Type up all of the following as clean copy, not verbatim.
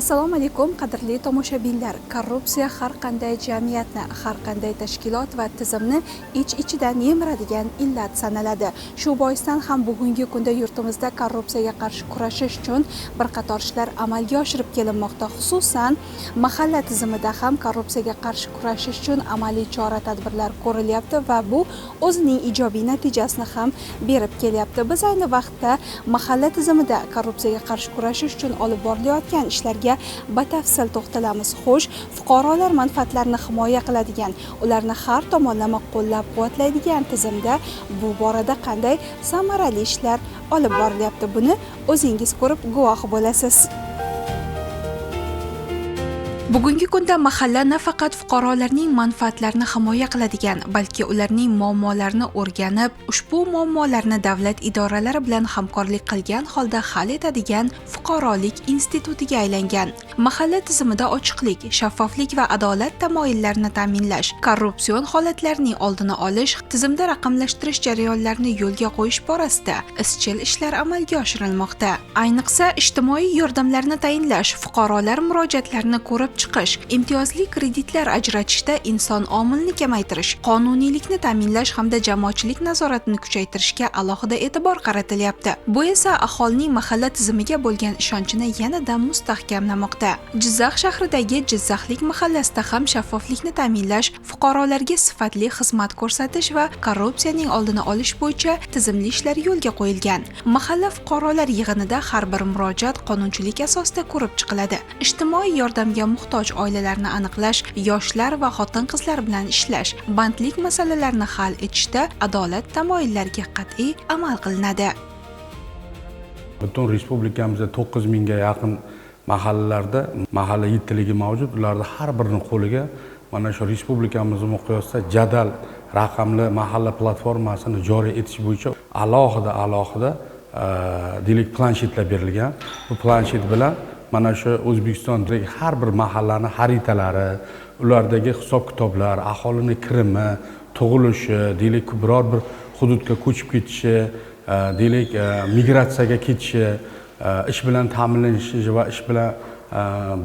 Assalomu alaykum qadrli tomoshabinlar. Korrupsiya har qanday jamiyatni, har qanday tashkilot va tizimni ich-ichidan yemiradigan illat sanaladi. Shu boisdan ham bugungi kunda yurtimizda korrupsiyaga qarshi kurashish uchun bir qator ishlar amalga oshirib kelinmoqda. Xususan, mahalla tizimida ham korrupsiyaga qarshi kurashish uchun amaliy chora-tadbirlar ko'rilyapti va bu o'zining ijobiy natijasini ham berib kelyapti. Biz ayni vaqtda mahalla tizimida korrupsiyaga qarshi kurashish uchun olib borilayotgan ishlarga batafsil to'xtalamiz. Xo'sh, fuqarolar manfaatlarini himoya qiladigan, ularni har tomonlama qo'llab-quvvatlaydigan tizimda bu borada qanday samarali ishlar olib borilyapti? Buni o'zingiz ko'rib guvoh bo'lasiz. Bugungi kunda mahalla nafaqat fuqarolarning manfaatlarini himoya qiladigan, balki ularning muammolarini o'rganib, ushbu muammolarni davlat idoralari bilan hamkorlik qilgan holda hal etadigan fuqarolik institutiga aylangan. Mahalla tizimida ochiqlik, shaffoflik va adolat tamoyillarini ta'minlash, korrupsion holatlarning oldini olish, tizimda raqamlashtirish jarayonlarini yo'lga qo'yish borasida izchil ishlar amalga oshirilmoqda. Ayniqsa, ijtimoiy yordamlarni tayinlash, fuqarolar murojaatlarini ko'rib chiqish, imtiyozli kreditlar ajratishda inson omilini kamaytirish, qonuniylikni ta'minlash hamda jamoatchilik nazoratini kuchaytirishga alohida e'tibor qaratilyapti. Bu esa aholining mahalla tizimiga bo'lgan ishonchini yanada mustahkamlamoqda. Jizzax shahridagi Jizzaxlik mahallasida ham shaffoflikni ta'minlash, fuqarolarga sifatli xizmat ko'rsatish va korrupsiyaning oldini olish bo'yicha tizimli ishlar yo'lga qo'yilgan. Mahalla fuqarolar yig'inida har bir murojaat qonunchilik asosida ko'rib chiqiladi. Ijtimoiy yordamga muhtoj oilalarni aniqlash, yoshlar va xotin-qizlar bilan ishlash, bandlik masalalarini hal etishda adolat tamoyillariga qat'iy amal qilinadi. Butun respublikamizda 9000 ga yaqin mahallalarda mahalla yettiligi mavjud. Ularda har birining qo'liga mana shu respublikamiz miqyosida jadal raqamli mahalla platformasini joriy etish bo'yicha alohida deylik planshetlar berilgan. Bu planshet bilan mana shu O'zbekistondagi har bir mahallani xaritalari, ulardagi hisob-kitoblar, aholini kirimi, tug'ilishi, deylik biror bir hududga ko'chib ketishi, deylik migratsiyaga ketishi, ish bilan ta'minlanishi va ish bilan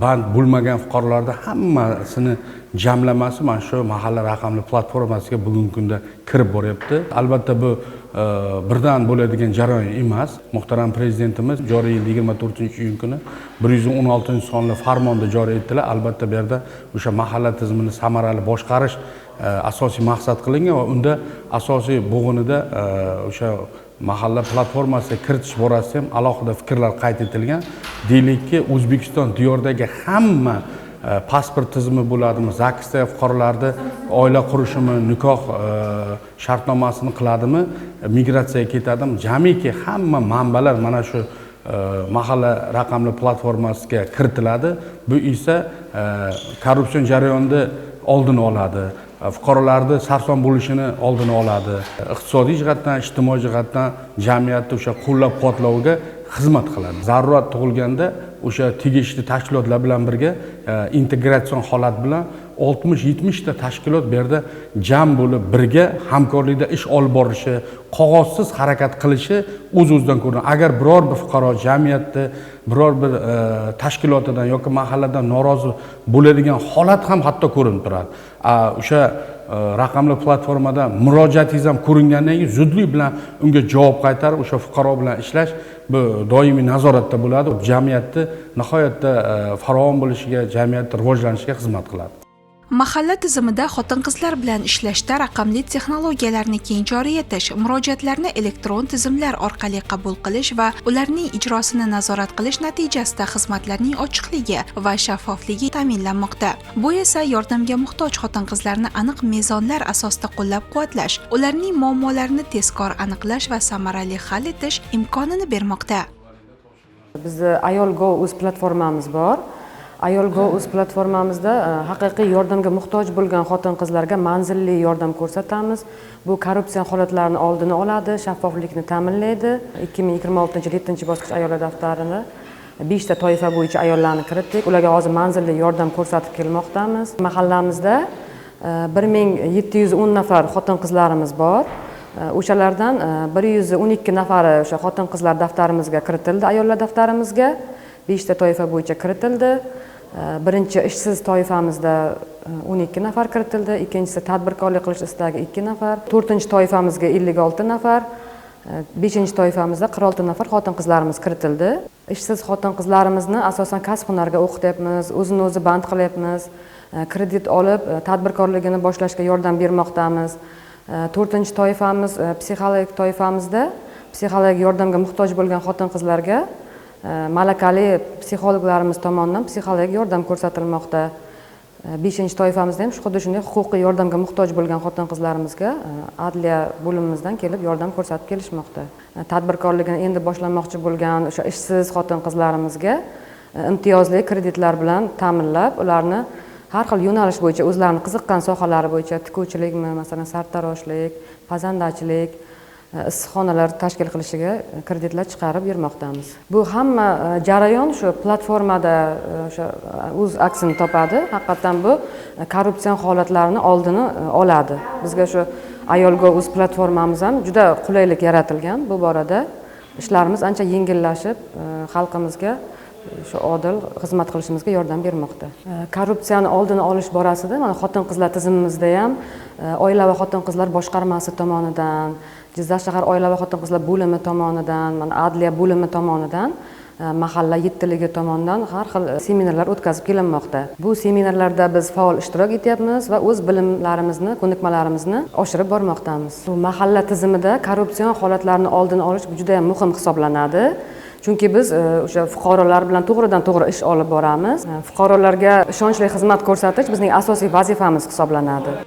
band bo'lmagan fuqarolarda hammasini jamlamasi mana shu mahalla raqamli platformasiga bugungi kunda kirib boryapti. Albatta bu birdan bo'ladigan jarayon emas. Muhtaram prezidentimiz joriy yil 24-iyun kuni 116-sonli farmonda joriy etdilar. Albatta bu yerda o'sha mahalla tizimini samarali boshqarish asosiy maqsad qilingan va unda asosiy bo'g'inida o'sha mahalla platformasiga kiritish borasida ham alohida fikrlar qayd etilgan. Deylikki, O'zbekiston diyoridagi hamma pasport tizimi bo'ladimi, ZAKSda fuqarolarni oila qurishimi, nikoh shartnomasini qiladimi, migratsiyaga ketadimi, jamiki hamma manbalar mana shu mahalla raqamli platformasiga kiritiladi. Bu esa korrupsion jarayonda oldini oladi. Fuqarolarning sarson bo'lishini oldini oladi. Iqtisodiy jihatdan, ijtimoiy jihatdan jamiyatni o'sha qo'llab-quvvatlovga xizmat qiladi. Zarurat tug'ilganda o'sha tegishli tashkilotlar bilan birga integratsion holat bilan 60-70 ta tashkilot bu yerda jam bo'lib birga hamkorlikda ish olib borishi, qog'ozsiz harakat qilishi o'z-o'zidan ko'rinadi. Agar biror bir fuqaro jamiyatda biror bir tashkilotidan yoki mahalladan norozi bo'ladigan holat ham hatto ko'rinib turadi. O'sha raqamli platformada murojaatingiz ham ko'ringandan keyin zudlik bilan unga javob qaytarib o'sha fuqaro bilan ishlash bu doimiy nazoratda bo'ladi. Jamiyatni nihoyatda farovon bo'lishiga, jamiyatni rivojlanishiga xizmat qiladi. Mahalla tizimida xotin-qizlar bilan ishlashda raqamli texnologiyalarni keng joriy etish, murojaatlarni elektron tizimlar orqali qabul qilish va ularning ijrosini nazorat qilish natijasida xizmatlarning ochiqligi va shaffofligi ta'minlanmoqda. Bu esa yordamga muhtoj xotin-qizlarni aniq mezonlar asosida qo'llab-quvvatlash, ularning muammolarini tezkor aniqlash va samarali hal etish imkonini bermoqda. Bizda Ayol.go o'z platformamiz bor. Ayol.go o'z platformamizda haqiqiy yordamga muhtoj bo'lgan xotin-qizlarga manzilli yordam ko'rsatamiz. Bu korrupsiya holatlarini oldini oladi, shaffoflikni ta'minlaydi. 2026-yil 7-bosqich ayollar daftarini 5 ta toifa bo'yicha ayollarni kiritdik. Ularga hozir manzilli yordam ko'rsatib kelmoqdamiz. Mahallamizda 1710 nafar xotin-qizlarimiz bor. O'shalardan 112 nafari o'sha xotin-qizlar daftarimizga kiritildi, ayollar daftarimizga. 5 ta toifa bo'yicha kiritildi. Birinchi ishsiz toifamizda 12 nafar kiritildi, ikkinchisi tadbirkorlik qilish istagi 2 nafar, 4-chi toifamizga 56 nafar, 5-chi toifamizda 46 nafar xotin-qizlarimiz kiritildi. Ishsiz xotin-qizlarimizni asosan kasb-hunarga o'qityapmiz, o'zini o'zi band qilyapmiz, kredit olib tadbirkorligini boshlashga yordam bermoqdamiz. 4-chi toifamiz psixologik toifamizda psixologik yordamga muhtoj bo'lgan xotin-qizlarga malakali psixologlarimiz tomonidan psixologik yordam ko'rsatilmoqda. 5-chi toifamizda ham xuddi shunday huquqiy yordamga muhtoj bo'lgan xotin-qizlarimizga adliya bo'limimizdan kelib yordam ko'rsatib kelishmoqda. Tadbirkorligini endi boshlamoqchi bo'lgan o'sha ishsiz xotin-qizlarimizga imtiyozli kreditlar bilan ta'minlab, ularni har xil yo'nalish bo'yicha o'zlarini qiziqqan sohalari bo'yicha tikuvchilikmi, masalan, sartaroshlik, pazandachilik, issiqxonalar tashkil qilishiga kreditlar chiqarib bermoqdamiz. Bu hamma jarayon shu platformada o'sha o'z aksini topadi. Haqiqatan bu korrupsion holatlarni oldini oladi. Bizga shu Ayolgo o'z platformamiz ham juda qulaylik yaratilgan. Bu borada ishlarimiz ancha yengillashib, xalqimizga shu odil xizmat qilishimizga yordam bermoqda. Korrupsiyani oldini olish borasida mana xotin-qizlar tizimimizda ham oila va xotin-qizlar boshqarmasi tomonidan, Jizzax shahar oila va xotin-qizlar bo'limi tomonidan, mana adliya bo'limi tomonidan, mahalla yettiligi tomonidan har xil seminarlar o'tkazib kelinmoqda. Bu seminarlarda biz faol ishtirok etyapmiz va o'z bilimlarimizni, ko'nikmalarimizni oshirib bormoqdamiz. Bu mahalla tizimida korrupsion holatlarni oldini olish juda ham muhim hisoblanadi. Chunki biz o'sha fuqarolar bilan to'g'ridan-to'g'ri ish olib boramiz. Fuqarolarga ishonchli xizmat ko'rsatish bizning asosiy vazifamiz hisoblanadi.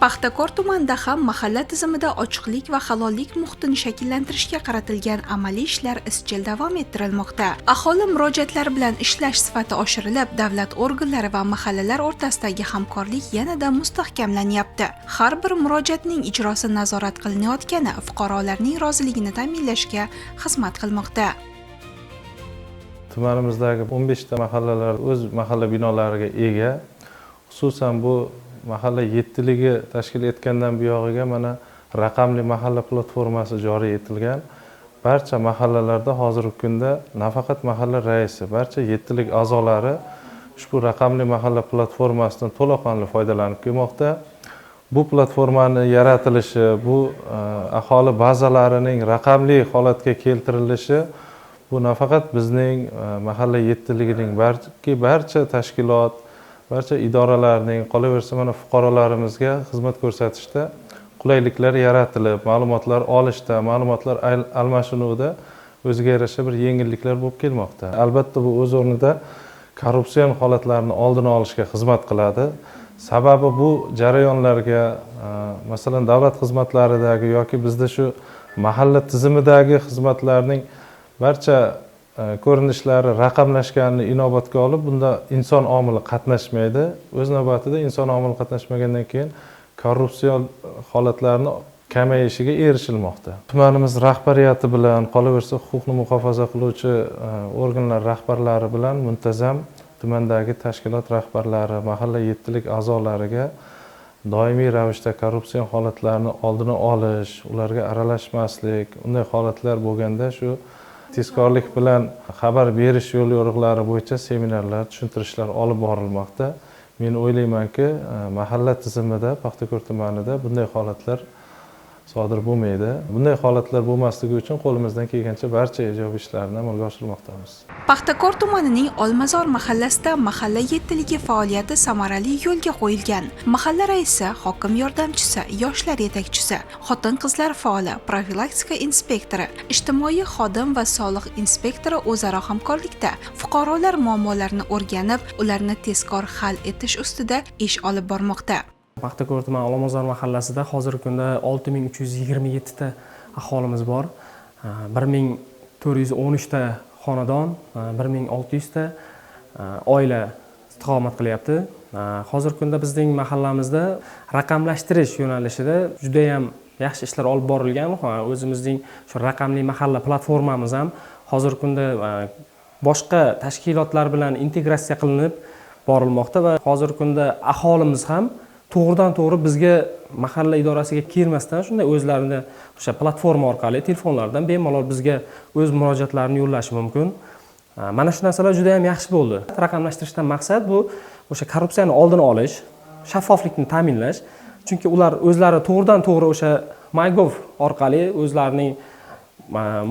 Paxtakor tumanida ham mahalla tizimida ochiqlik va halollik muhitini shakllantirishga qaratilgan amaliy ishlar izchil davom ettirilmoqda. Aholi murojaatlari bilan ishlash sifati oshirilib, davlat organlari va mahallalar o'rtasidagi hamkorlik yanada mustahkamlanyapti. Har bir murojaatning ijrosi nazorat qilinayotgani fuqarolarning roziligini ta'minlashga xizmat qilmoqda. Tumanimizdagi 15 ta mahallalar o'z mahalla binolariga ega. Xususan bu mahalla yettiligi tashkil etgandan buyog'iga mana raqamli mahalla platformasi joriy etilgan. Barcha mahallalarda hozirgi kunda nafaqat mahalla raisi, barcha yettilik a'zolari ushbu raqamli mahalla platformasidan to'laqonli foydalanib kelmoqda. Bu platformani yaratilishi, bu aholi bazalarining raqamli holatga keltirilishi bu nafaqat bizning mahalla yettiligining balki barcha tashkilot, barcha idoralarning, qolaversa mana fuqarolarimizga xizmat ko'rsatishda qulayliklar yaratilib, ma'lumotlar olishda, ma'lumotlar almashinuvida o'ziga yarasha bir yengilliklar bo'lib kelmoqda. Albatta bu o'z o'rnida korrupsion holatlarni oldini olishga xizmat qiladi. Sababi bu jarayonlarga, masalan, davlat xizmatlaridagi yoki bizda shu mahalla tizimidagi xizmatlarning barcha ko'rinishlari raqamlashganini inobatga olib, bunda inson omili qatnashmaydi. O'z navbatida inson omili qatnashmagandan keyin korrupsion holatlarni kamayishiga erishilmoqda. Tumanimiz rahbariyati bilan, qolaversa huquqni muhofaza qiluvchi organlar rahbarlari bilan muntazam tumandagi tashkilot rahbarlari, mahalla yettilik a'zolariga doimiy ravishda korrupsion holatlarni oldini olish, ularga aralashmaslik, unday holatlar bo'lganda shu tezkorlik bilan xabar berish yo'l yo'riqlari bo'yicha seminarlar, tushuntirishlar olib borilmoqda. Men o'ylaymanki, mahalla tizimida, Paxtakor tumanida bunday holatlar sodir bo'lmaydi. Bunday holatlar bo'lmasligi uchun qo'limizdan kelgancha barcha ijobiy ishlarni amalga oshirmoqdamiz. Paxtakor tumanining Olmazor mahallasida mahalla yettiligi faoliyati samarali yo'lga qo'yilgan. Mahalla raisi, hokim yordamchisi, yoshlar yetakchisi, xotin-qizlar faoli, profilaktika inspektori, ijtimoiy xodim va soliq inspektori o'zaro hamkorlikda fuqarolar muammolarini o'rganib, ularni tezkor hal etish ustida ish olib bormoqda. Paxtakor tumani Olmazor mahallasida hozirgi kunda 6327 ta aholimiz bor. 1413 ta xonadon, 1600 ta oila istiqomat qilyapti. Hozirgi kunda bizning mahallamizda raqamlashtirish yo'nalishida juda ham yaxshi ishlar olib borilgan. O'zimizning shu raqamli mahalla platformamiz ham hozirgi kunda boshqa tashkilotlar bilan integratsiya qilinib borilmoqda va hozirgi kunda aholimiz ham to'g'ridan-to'g'ri bizga mahalla idorasiga kelmasdan shunday o'zlarini o'sha platforma orqali telefonlardan bemalol bizga o'z murojaatlarini yo'llashi mumkin. Mana shu narsalar juda ham yaxshi bo'ldi. Raqamlashtirishdan maqsad bu o'sha korrupsiyani oldini olish, shaffoflikni ta'minlash. Chunki ular o'zlari to'g'ridan-to'g'ri o'sha MyGov orqali o'zlarining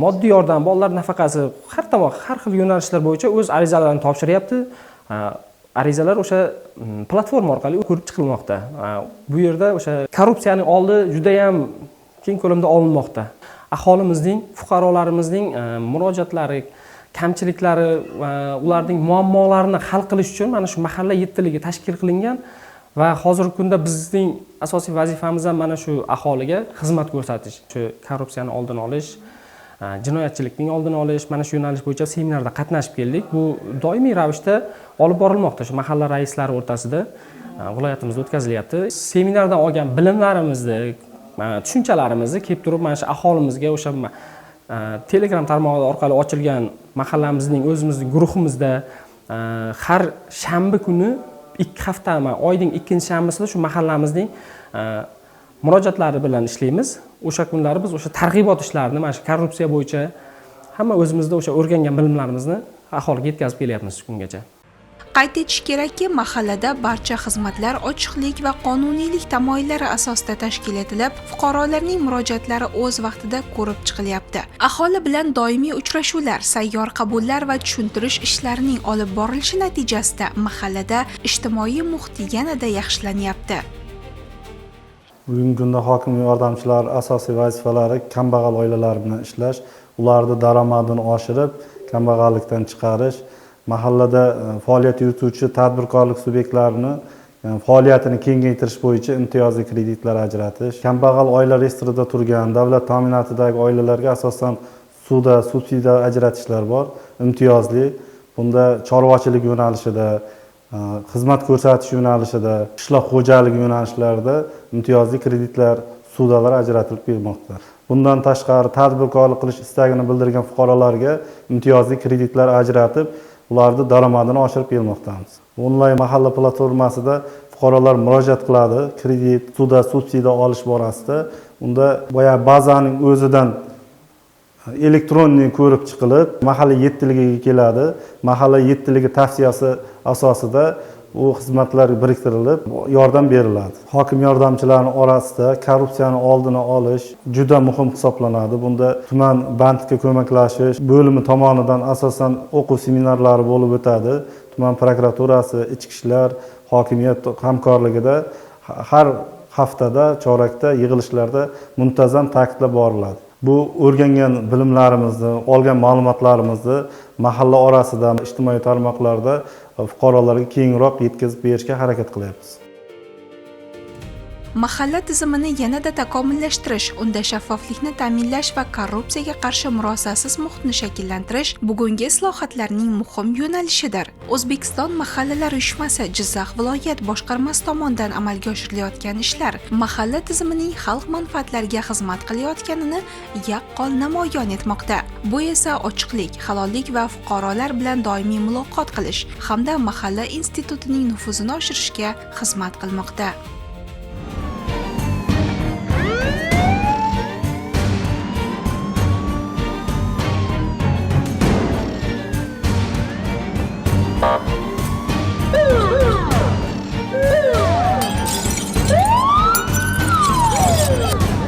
moddiy yordam, bolalar nafaqasi, har xil yo'nalishlar bo'yicha o'z arizalarini topshiryapti. Arizalar o'sha platforma orqali ko'rib chiqilmoqda. Bu yerda o'sha korrupsiyaning oldi juda ham keng ko'lamda olinmoqda. Aholimizning, fuqarolarimizning murojaatlari, kamchiliklari va ularning muammolarini hal qilish uchun mana shu mahalla yettiligi tashkil qilingan va hozirgi kunda bizning asosiy vazifamiz ham mana shu aholiga xizmat ko'rsatish. Shu korrupsiyani oldini olish, jinoyatchilikning oldini olish, mana shu yo'nalish bo'yicha seminarda qatnashib keldik. Bu doimiy ravishda olib borilmoqda. Shu mahalla raislari o'rtasida viloyatimizda o'tkazilyapti. Seminardan olgan bilimlarimizni, tushunchalarimizni kelib turib mana shu aholimizga o'sha Telegram tarmog'i orqali ochilgan mahallamizning o'zimizning guruhimizda har shanba kuni 2 hafta oyning 2-shanbasida shu mahallamizning murojaatlari bilan ishlaymiz. O'sha kunlari biz o'sha targ'ibot ishlarini mana shu korrupsiya bo'yicha hamma o'zimizda o'sha o'rgangan bilimlarimizni aholiga yetkazib kelyapmiz kungacha. Qayd etish kerakki, mahallada barcha xizmatlar ochiqlik va qonuniylik tamoyillari asosida tashkil etilib, fuqarolarning murojaatlari o'z vaqtida ko'rib chiqilyapti. Aholi bilan doimiy uchrashuvlar, sayyor qabullar va tushuntirish ishlarining olib borilishi natijasida mahallada ijtimoiy muhit yanada yaxshilanyapti. Bugungi kunda hokim yordamchilari asosiy vazifalari kambag'al oilalar bilan ishlash, ularni daromadini oshirib, kambag'allikdan chiqarish, mahallada faoliyat yurituvchi tadbirkorlik subyektlarini faoliyatini kengaytirish bo'yicha imtiyozli kreditlar ajratish, kambag'al oila reyestrida turgan davlat ta'minotidagi oilalarga asosan suvda subsidiya ajratishlar bor, imtiyozli. Bunda chorvachilik yo'nalishida, xizmat ko'rsatish yo'nalishida, qishloq xo'jaligi yo'nalishlarida imtiyozli kreditlar, suvdalar ajratilib bermoqda. Bundan tashqari tadbirkorlik qilish istagini bildirgan fuqarolarga imtiyozli kreditlar ajratib, ularni daromadini oshirib kelmoqdamiz. Onlayn mahalla platformasida fuqarolar murojaat qiladi, kredit, suvda subsidiya olish borasida. Unda boya bazaning o'zidan elektronniy ko'rib chiqilib, mahalla yettiligiga keladi. Mahalla yettiligi tavsiyasi asosida u xizmatlar biriktirilib, yordam beriladi. Hokim yordamchilarining orasida korrupsiyani oldini olish juda muhim hisoblanadi. Bunda tuman bandga ko'maklashish bo'limi tomonidan asosan o'quv seminarlari bo'lib o'tadi. Tuman prokuraturasi, ichki ishlar, hokimiyat hamkorligida har haftada, chorakda yig'ilishlarda muntazam ta'kidlab boriladi. Bu o'rgangan bilimlarimizni, olgan ma'lumotlarimizni mahalla orasida, ijtimoiy tarmoqlarda fuqarolarga kengroq yetkazib berishga harakat qilyapmiz. Mahalla tizimini yanada takomillashtirish, unda shaffoflikni ta'minlash va korrupsiyaga qarshi murosasiz muhitni shakllantirish bugungi islohotlarning muhim yo'nalishidir. O'zbekiston mahallalar uyushmasi Jizzax viloyat boshqarmasi tomonidan amalga oshirilayotgan ishlar mahalla tizimining xalq manfaatlariga xizmat qilayotganini yaqqol namoyon etmoqda. Bu esa ochiqlik, halollik va fuqarolar bilan doimiy muloqot qilish hamda mahalla institutining nufuzini oshirishga xizmat qilmoqda.